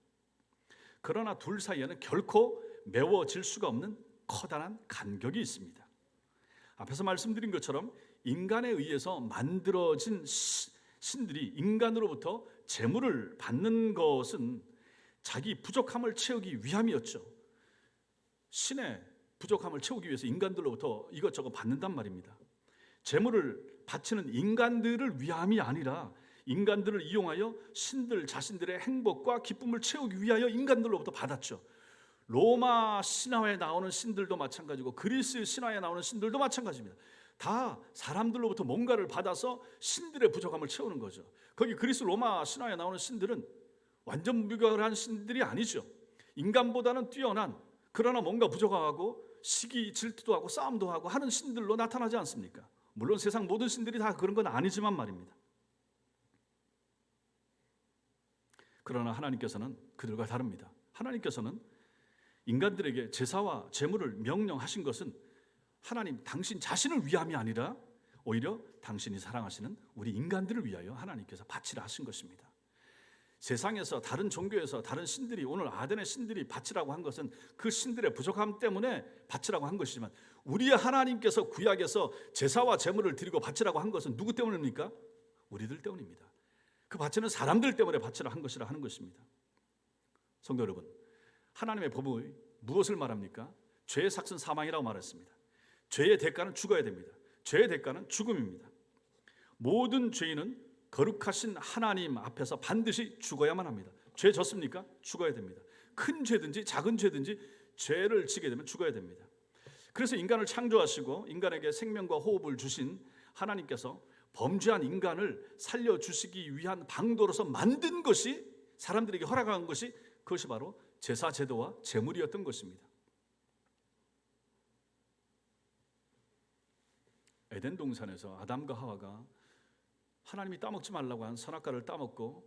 그러나 둘 사이에는 결코 메워질 수가 없는 커다란 간격이 있습니다. 앞에서 말씀드린 것처럼 인간에 의해서 만들어진 신들이 인간으로부터 제물을 받는 것은 자기 부족함을 채우기 위함이었죠. 신의 부족함을 채우기 위해서 인간들로부터 이것저것 받는단 말입니다. 재물을 바치는 인간들을 위함이 아니라 인간들을 이용하여 신들 자신들의 행복과 기쁨을 채우기 위하여 인간들로부터 받았죠. 로마 신화에 나오는 신들도 마찬가지고 그리스 신화에 나오는 신들도 마찬가지입니다. 다 사람들로부터 뭔가를 받아서 신들의 부족함을 채우는 거죠. 거기 그리스 로마 신화에 나오는 신들은 완전 무결한 신들이 아니죠. 인간보다는 뛰어난, 그러나 뭔가 부족하고 시기 질투도 하고 싸움도 하고 하는 신들로 나타나지 않습니까? 물론 세상 모든 신들이 다 그런 건 아니지만 말입니다. 그러나 하나님께서는 그들과 다릅니다. 하나님께서는 인간들에게 제사와 제물을 명령하신 것은 하나님 당신 자신을 위함이 아니라 오히려 당신이 사랑하시는 우리 인간들을 위하여 하나님께서 바치라 하신 것입니다. 세상에서 다른 종교에서 다른 신들이, 오늘 아덴의 신들이 바치라고 한 것은 그 신들의 부족함 때문에 바치라고 한 것이지만 우리의 하나님께서 구약에서 제사와 제물을 드리고 바치라고 한 것은 누구 때문입니까? 우리들 때문입니다. 그 바치는 사람들 때문에 바치라 한 것이라 하는 것입니다. 성도 여러분, 하나님의 법이 무엇을 말합니까? 죄의 삭은 사망이라고 말했습니다. 죄의 대가는 죽어야 됩니다. 죄의 대가는 죽음입니다. 모든 죄인은 거룩하신 하나님 앞에서 반드시 죽어야만 합니다. 죄 졌습니까? 죽어야 됩니다. 큰 죄든지 작은 죄든지 죄를 지게 되면 죽어야 됩니다. 그래서 인간을 창조하시고 인간에게 생명과 호흡을 주신 하나님께서 범죄한 인간을 살려주시기 위한 방도로서 만든 것이, 사람들에게 허락한 것이, 그것이 바로 제사 제도와 제물이었던 것입니다. 에덴 동산에서 아담과 하와가 하나님이 따먹지 말라고 한 선악과를 따먹고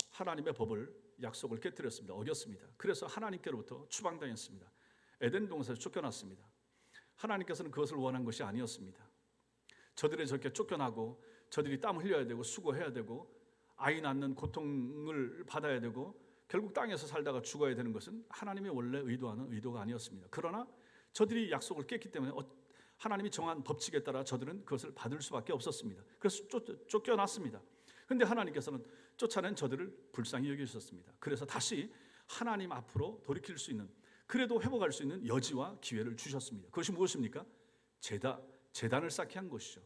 하나님의 법을, 약속을 깨뜨렸습니다. 어겼습니다. 그래서 하나님께로부터 추방당했습니다. 에덴 동산에서 쫓겨났습니다. 하나님께서는 그것을 원한 것이 아니었습니다. 저들이 저렇게 쫓겨나고 저들이 땀 흘려야 되고 수고해야 되고 아이 낳는 고통을 받아야 되고 결국 땅에서 살다가 죽어야 되는 것은 하나님이 원래 의도하는 의도가 아니었습니다. 그러나 저들이 약속을 깼기 때문에 하나님이 정한 법칙에 따라 저들은 그것을 받을 수밖에 없었습니다. 그래서 쫓겨났습니다. 그런데 하나님께서는 쫓아낸 저들을 불쌍히 여기셨습니다. 그래서 다시 하나님 앞으로 돌이킬 수 있는, 그래도 회복할 수 있는 여지와 기회를 주셨습니다. 그것이 무엇입니까? 제단을 쌓게 한 것이죠.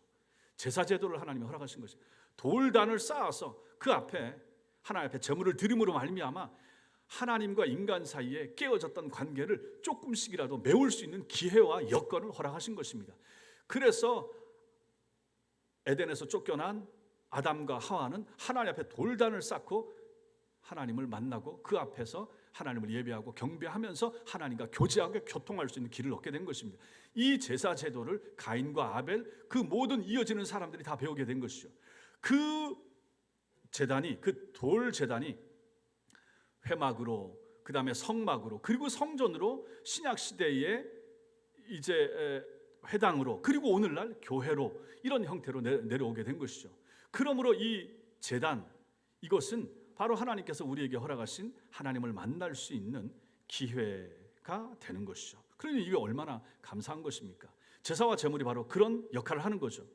제사 제도를 하나님이 허락하신 것이죠. 돌단을 쌓아서 그 앞에 하나님 앞에 제물을 드림으로 말미암아 하나님과 인간 사이에 깨어졌던 관계를 조금씩이라도 메울 수 있는 기회와 여건을 허락하신 것입니다. 그래서 에덴에서 쫓겨난 아담과 하와는 하나님 앞에 돌단을 쌓고 하나님을 만나고 그 앞에서 하나님을 예배하고 경배하면서 하나님과 교제하고 교통할 수 있는 길을 얻게 된 것입니다. 이 제사 제도를 가인과 아벨, 그 모든 이어지는 사람들이 다 배우게 된 것이죠. 그 제단이, 그 돌 제단이 회막으로, 그 다음에 성막으로, 그리고 성전으로, 신약 시대에 이제 회당으로, 그리고 오늘날 교회로, 이런 형태로 내려오게 된 것이죠. 그러므로 이 제단, 이것은 바로 하나님께서 우리에게 허락하신 하나님을 만날 수 있는 기회가 되는 것이죠. 그러니 이게 얼마나 감사한 것입니까? 제사와 제물이 바로 그런 역할을 하는 거죠.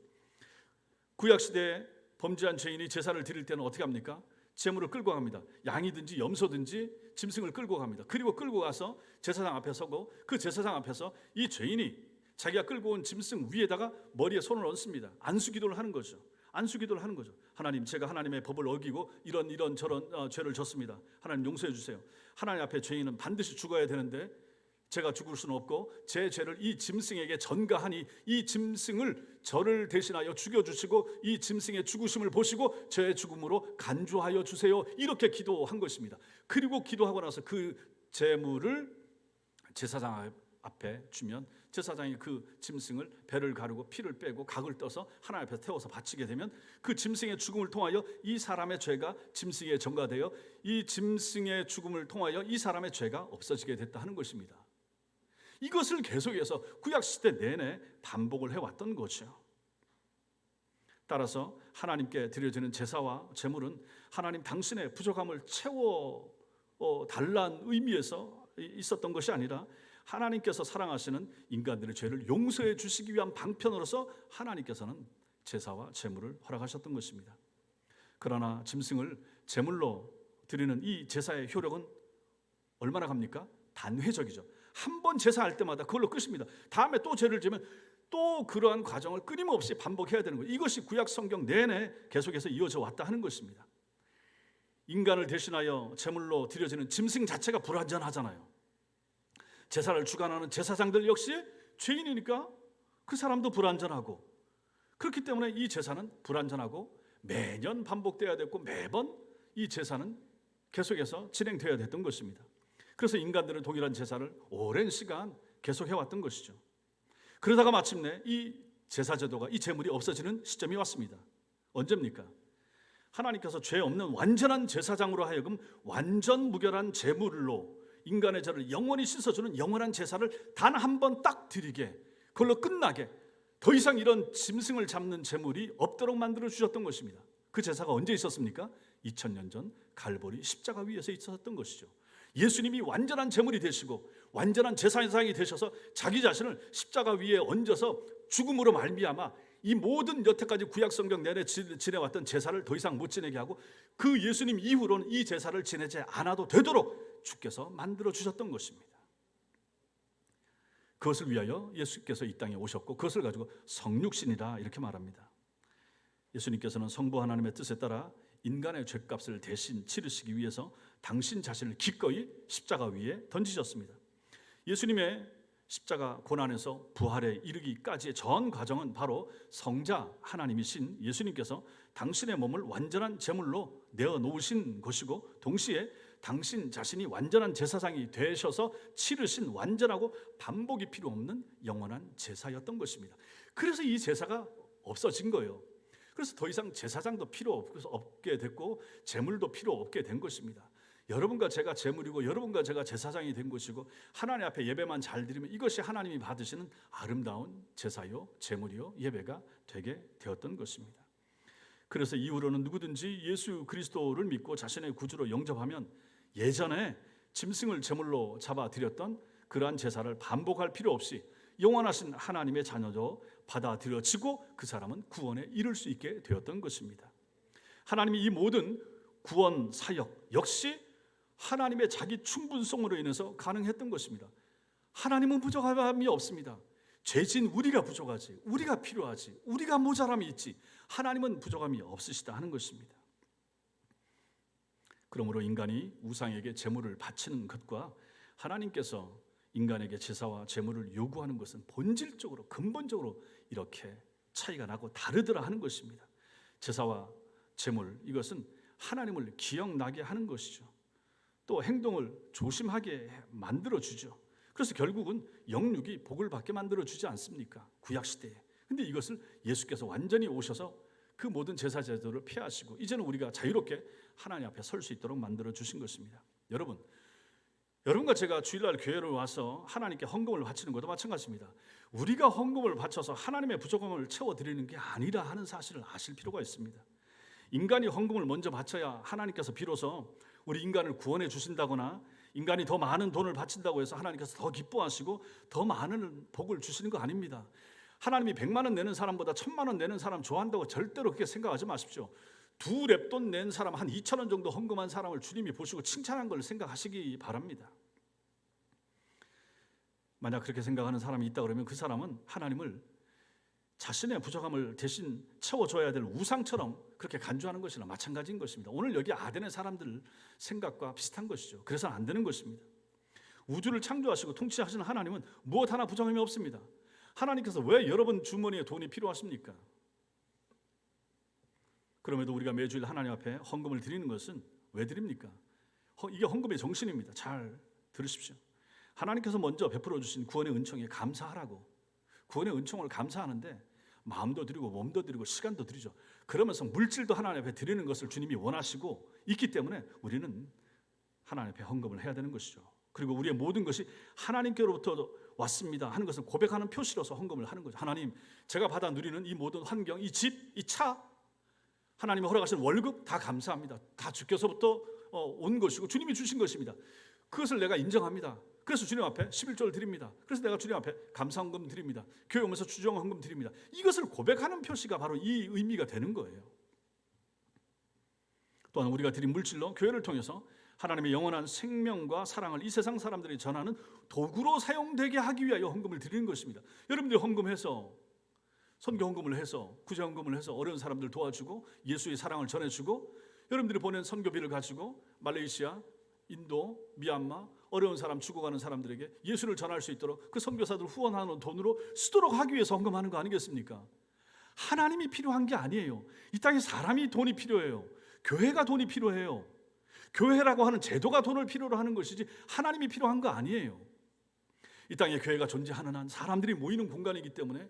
구약시대에 범죄한 죄인이 제사를 드릴 때는 어떻게 합니까? 제물을 끌고 갑니다. 양이든지 염소든지 짐승을 끌고 갑니다. 그리고 끌고 가서 제사장 앞에 서고 그 제사장 앞에서 이 죄인이 자기가 끌고 온 짐승 위에다가 머리에 손을 얹습니다. 안수기도를 하는 거죠. 안수기도를 하는 거죠. 하나님, 제가 하나님의 법을 어기고 이런 저런 죄를 졌습니다. 하나님 용서해 주세요. 하나님 앞에 죄인은 반드시 죽어야 되는데 제가 죽을 수는 없고 제 죄를 이 짐승에게 전가하니 이 짐승을 저를 대신하여 죽여주시고 이 짐승의 죽으심을 보시고 저의 죽음으로 간주하여 주세요. 이렇게 기도한 것입니다. 그리고 기도하고 나서 그 제물을 제사장 앞에 주면 제사장이 그 짐승을 배를 가르고 피를 빼고 각을 떠서 하나님 앞에 태워서 바치게 되면 그 짐승의 죽음을 통하여 이 사람의 죄가 짐승에 전가되어 이 짐승의 죽음을 통하여 이 사람의 죄가 없어지게 됐다 하는 것입니다. 이것을 계속해서 구약시대 내내 반복을 해왔던 거죠. 따라서 하나님께 드려지는 제사와 제물은 하나님 당신의 부족함을 채워 달라는 의미에서 있었던 것이 아니라 하나님께서 사랑하시는 인간들의 죄를 용서해 주시기 위한 방편으로서 하나님께서는 제사와 제물을 허락하셨던 것입니다. 그러나 짐승을 제물로 드리는 이 제사의 효력은 얼마나 갑니까? 단회적이죠. 한 번 제사할 때마다 그걸로 끝입니다. 다음에 또 죄를 지면 또 그러한 과정을 끊임없이 반복해야 되는 거예요. 이것이 구약 성경 내내 계속해서 이어져 왔다 하는 것입니다. 인간을 대신하여 제물로 드려지는 짐승 자체가 불완전하잖아요. 제사를 주관하는 제사장들 역시 죄인이니까 그 사람도 불완전하고, 그렇기 때문에 이 제사는 불완전하고 매년 반복돼야 됐고 매번 이 제사는 계속해서 진행되어야 됐던 것입니다. 그래서 인간들은 동일한 제사를 오랜 시간 계속해왔던 것이죠. 그러다가 마침내 이 제사 제도가, 이 제물이 없어지는 시점이 왔습니다. 언제입니까? 하나님께서 죄 없는 완전한 제사장으로 하여금 완전 무결한 제물로 인간의 죄를 영원히 씻어주는 영원한 제사를 단 한 번 딱 드리게, 그걸로 끝나게, 더 이상 이런 짐승을 잡는 제물이 없도록 만들어 주셨던 것입니다. 그 제사가 언제 있었습니까? 2000년 전 갈보리 십자가 위에서 있었던 것이죠. 예수님이 완전한 제물이 되시고 완전한 제사장이 되셔서 자기 자신을 십자가 위에 얹어서 죽음으로 말미암아 이 모든 여태까지 구약 성경 내내 지내왔던 제사를 더 이상 못 지내게 하고, 그 예수님 이후로는 이 제사를 지내지 않아도 되도록 주께서 만들어 주셨던 것입니다. 그것을 위하여 예수께서 이 땅에 오셨고 그것을 가지고 성육신이라 이렇게 말합니다. 예수님께서는 성부 하나님의 뜻에 따라 인간의 죄값을 대신 치르시기 위해서 당신 자신을 기꺼이 십자가 위에 던지셨습니다. 예수님의 십자가 고난에서 부활에 이르기까지의 전 과정은 바로 성자 하나님이신 예수님께서 당신의 몸을 완전한 제물로 내어놓으신 것이고, 동시에 당신 자신이 완전한 제사장이 되셔서 치르신 완전하고 반복이 필요 없는 영원한 제사였던 것입니다. 그래서 이 제사가 없어진 거예요. 그래서 더 이상 제사장도 필요 없게 됐고 제물도 필요 없게 된 것입니다. 여러분과 제가 제물이고 여러분과 제가 제사장이 된 것이고, 하나님 앞에 예배만 잘 드리면 이것이 하나님이 받으시는 아름다운 제사요 제물이요 예배가 되게 되었던 것입니다. 그래서 이후로는 누구든지 예수 그리스도를 믿고 자신의 구주로 영접하면 예전에 짐승을 제물로 잡아 드렸던 그러한 제사를 반복할 필요 없이 영원하신 하나님의 자녀로 받아들여지고 그 사람은 구원에 이를 수 있게 되었던 것입니다. 하나님이 이 모든 구원 사역 역시 하나님의 자기 충분성으로 인해서 가능했던 것입니다. 하나님은 부족함이 없습니다. 죄진 우리가 부족하지, 우리가 필요하지, 우리가 모자람이 있지, 하나님은 부족함이 없으시다 하는 것입니다. 그러므로 인간이 우상에게 제물을 바치는 것과 하나님께서 인간에게 제사와 제물을 요구하는 것은 본질적으로 근본적으로 이렇게 차이가 나고 다르더라 하는 것입니다. 제사와 제물, 이것은 하나님을 기억나게 하는 것이죠. 또 행동을 조심하게 만들어주죠. 그래서 결국은 영육이 복을 받게 만들어주지 않습니까? 구약시대에. 근데 이것을 예수께서 완전히 오셔서 그 모든 제사 제도를 폐하시고 이제는 우리가 자유롭게 하나님 앞에 설 수 있도록 만들어주신 것입니다. 여러분과 제가 주일날 교회를 와서 하나님께 헌금을 바치는 것도 마찬가지입니다. 우리가 헌금을 바쳐서 하나님의 부족함을 채워드리는 게 아니라 하는 사실을 아실 필요가 있습니다. 인간이 헌금을 먼저 바쳐야 하나님께서 비로소 우리 인간을 구원해 주신다거나 인간이 더 많은 돈을 바친다고 해서 하나님께서 더 기뻐하시고 더 많은 복을 주시는 거 아닙니다. 하나님이 100만 원 내는 사람보다 1000만 원 내는 사람 좋아한다고 절대로 그렇게 생각하지 마십시오. 2랩돈 낸 사람, 한 2,000원 정도 헌금한 사람을 주님이 보시고 칭찬한 걸 생각하시기 바랍니다. 만약 그렇게 생각하는 사람이 있다 그러면 그 사람은 하나님을 자신의 부족함을 대신 채워줘야 될 우상처럼 그렇게 간주하는 것이나 마찬가지인 것입니다. 오늘 여기 아덴의 사람들 생각과 비슷한 것이죠. 그래서 안 되는 것입니다. 우주를 창조하시고 통치하시는 하나님은 무엇 하나 부족함이 없습니다. 하나님께서 왜 여러분 주머니에 돈이 필요하십니까? 그럼에도 우리가 매주일 하나님 앞에 헌금을 드리는 것은 왜 드립니까? 이게 헌금의 정신입니다. 잘 들으십시오. 하나님께서 먼저 베풀어 주신 구원의 은총에 감사하라고. 구원의 은총을 감사하는데 마음도 드리고 몸도 드리고 시간도 드리죠. 그러면서 물질도 하나님 앞에 드리는 것을 주님이 원하시고 있기 때문에 우리는 하나님 앞에 헌금을 해야 되는 것이죠. 그리고 우리의 모든 것이 하나님께로부터 왔습니다 하는 것을 고백하는 표시로서 헌금을 하는 거죠. 하나님, 제가 받아 누리는 이 모든 환경, 이 집, 이 차, 하나님이 허락하신 월급 다 감사합니다. 다 주께서부터 온 것이고 주님이 주신 것입니다. 그것을 내가 인정합니다. 그래서 주님 앞에 11조를 드립니다. 그래서 내가 주님 앞에 감사헌금 드립니다. 교회 오면서 주정헌금 드립니다. 이것을 고백하는 표시가 바로 이 의미가 되는 거예요. 또한 우리가 드린 물질로 교회를 통해서 하나님의 영원한 생명과 사랑을 이 세상 사람들이 전하는 도구로 사용되게 하기 위하여 헌금을 드리는 것입니다. 여러분들이 헌금해서, 선교 헌금을 해서, 구제 헌금을 해서 어려운 사람들 도와주고 예수의 사랑을 전해주고, 여러분들이 보낸 선교비를 가지고 말레이시아, 인도, 미얀마 어려운 사람, 죽어가는 사람들에게 예수를 전할 수 있도록 그 선교사들 후원하는 돈으로 쓰도록 하기 위해서 헌금하는 거 아니겠습니까? 하나님이 필요한 게 아니에요. 이 땅에 사람이 돈이 필요해요. 교회가 돈이 필요해요. 교회라고 하는 제도가 돈을 필요로 하는 것이지 하나님이 필요한 거 아니에요. 이 땅에 교회가 존재하는 한 사람들이 모이는 공간이기 때문에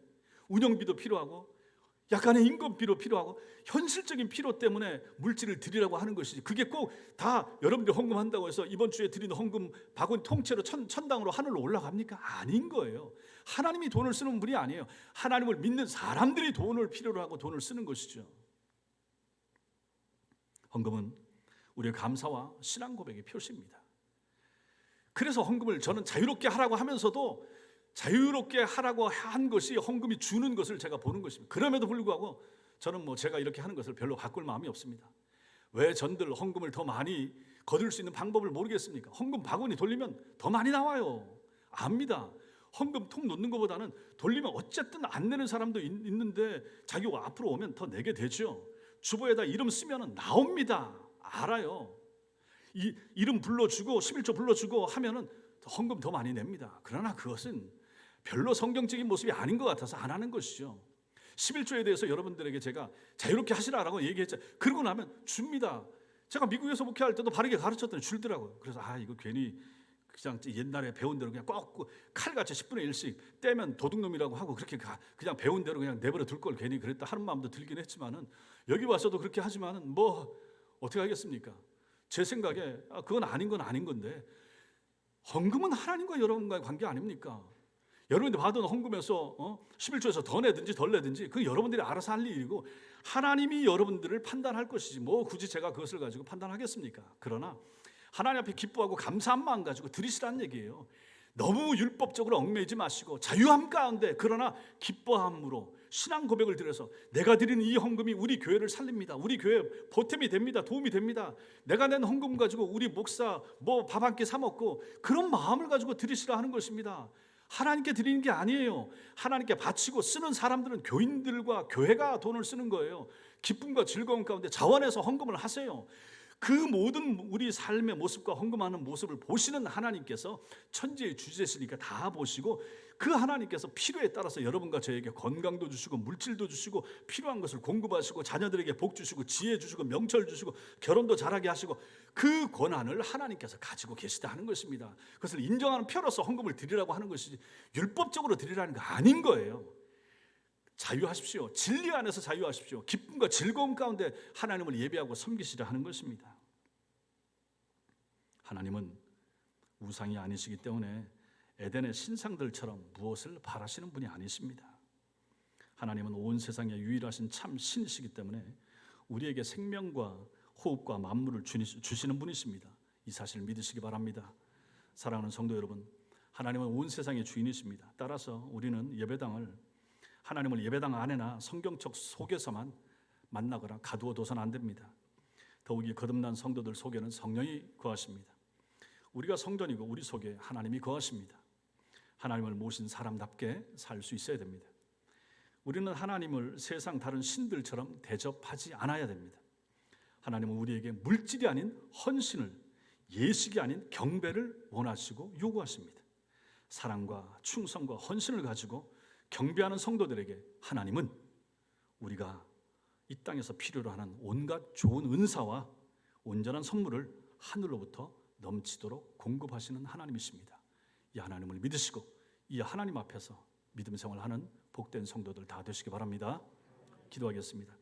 운영비도 필요하고 약간의 인건비도 필요하고 현실적인 필요 때문에 물질을 드리라고 하는 것이지, 그게 꼭 다 여러분들이 헌금한다고 해서 이번 주에 드리는 헌금 바구니 통째로 천당으로 하늘로 올라갑니까? 아닌 거예요. 하나님이 돈을 쓰는 분이 아니에요. 하나님을 믿는 사람들이 돈을 필요로 하고 돈을 쓰는 것이죠. 헌금은 우리의 감사와 신앙 고백의 표시입니다. 그래서 헌금을 저는 자유롭게 하라고 하면서도 자유롭게 하라고 한 것이 헌금이 주는 것을 제가 보는 것입니다. 그럼에도 불구하고 저는 제가 이렇게 하는 것을 별로 바꿀 마음이 없습니다. 왜 전들 헌금을 더 많이 거둘 수 있는 방법을 모르겠습니까? 헌금 바구니 돌리면 더 많이 나와요. 압니다. 헌금 통 놓는 것보다는 돌리면 어쨌든 안 내는 사람도 있는데 자기가 앞으로 오면 더 내게 되죠. 주보에다 이름 쓰면 나옵니다. 알아요. 이름 불러주고 11조 불러주고 하면은 헌금 더 많이 냅니다. 그러나 그것은 별로 성경적인 모습이 아닌 것 같아서 안 하는 것이죠. 11조에 대해서 여러분들에게 제가 자유롭게 하시라라고 얘기했죠. 그러고 나면 줍니다. 제가 미국에서 목회할 때도 바르게 가르쳤더니 줄더라고요. 그래서 이거 괜히 그냥 옛날에 배운 대로 그냥 꼭 칼같이 10분의 1씩 떼면 도둑놈이라고 하고 그렇게 그냥 배운 대로 그냥 내버려 둘 걸 괜히 그랬다 하는 마음도 들긴 했지만은, 여기 와서도 그렇게 하지만은 어떻게 하겠습니까? 제 생각에 그건 아닌 건 아닌 건데, 헌금은 하나님과 여러분과의 관계 아닙니까? 여러분들이 받은 헌금에서 11조에서 더 내든지 덜 내든지 그건 여러분들이 알아서 할 일이고 하나님이 여러분들을 판단할 것이지 굳이 제가 그것을 가지고 판단하겠습니까? 그러나 하나님 앞에 기뻐하고 감사한 마음 가지고 드리시라는 얘기예요. 너무 율법적으로 얽매이지 마시고 자유함 가운데, 그러나 기뻐함으로 신앙 고백을 드려서 내가 드리는 이 헌금이 우리 교회를 살립니다. 우리 교회 보탬이 됩니다. 도움이 됩니다. 내가 낸 헌금 가지고 우리 목사 밥 한 끼 사 먹고, 그런 마음을 가지고 드리시라 하는 것입니다. 하나님께 드리는 게 아니에요. 하나님께 바치고 쓰는 사람들은 교인들과 교회가 돈을 쓰는 거예요. 기쁨과 즐거움 가운데 자원해서 헌금을 하세요. 그 모든 우리 삶의 모습과 헌금하는 모습을 보시는 하나님께서 천지의 주제시니까 다 보시고, 그 하나님께서 필요에 따라서 여러분과 저에게 건강도 주시고 물질도 주시고 필요한 것을 공급하시고 자녀들에게 복 주시고 지혜 주시고 명철 주시고 결혼도 잘하게 하시고, 그 권한을 하나님께서 가지고 계시다 하는 것입니다. 그것을 인정하는 표로서 헌금을 드리라고 하는 것이지 율법적으로 드리라는 거 아닌 거예요. 자유하십시오. 진리 안에서 자유하십시오. 기쁨과 즐거움 가운데 하나님을 예배하고 섬기시라 하는 것입니다. 하나님은 우상이 아니시기 때문에 에덴의 신상들처럼 무엇을 바라시는 분이 아니십니다. 하나님은 온 세상에 유일하신 참 신이시기 때문에 우리에게 생명과 호흡과 만물을 주시는 분이십니다. 이 사실을 믿으시기 바랍니다. 사랑하는 성도 여러분, 하나님은 온 세상의 주인이십니다. 따라서 우리는 하나님을 예배당 안에나 성경책 속에서만 만나거나 가두어둬서는 안 됩니다. 더욱이 거듭난 성도들 속에는 성령이 거하십니다. 우리가 성전이고 우리 속에 하나님이 거하십니다. 하나님을 모신 사람답게 살 수 있어야 됩니다. 우리는 하나님을 세상 다른 신들처럼 대접하지 않아야 됩니다. 하나님은 우리에게 물질이 아닌 헌신을, 예식이 아닌 경배를 원하시고 요구하십니다. 사랑과 충성과 헌신을 가지고 경배하는 성도들에게 하나님은 우리가 이 땅에서 필요로 하는 온갖 좋은 은사와 온전한 선물을 하늘로부터 넘치도록 공급하시는 하나님이십니다. 이 하나님을 믿으시고 이 하나님 앞에서 믿음 생활하는 복된 성도들 다 되시기 바랍니다. 기도하겠습니다.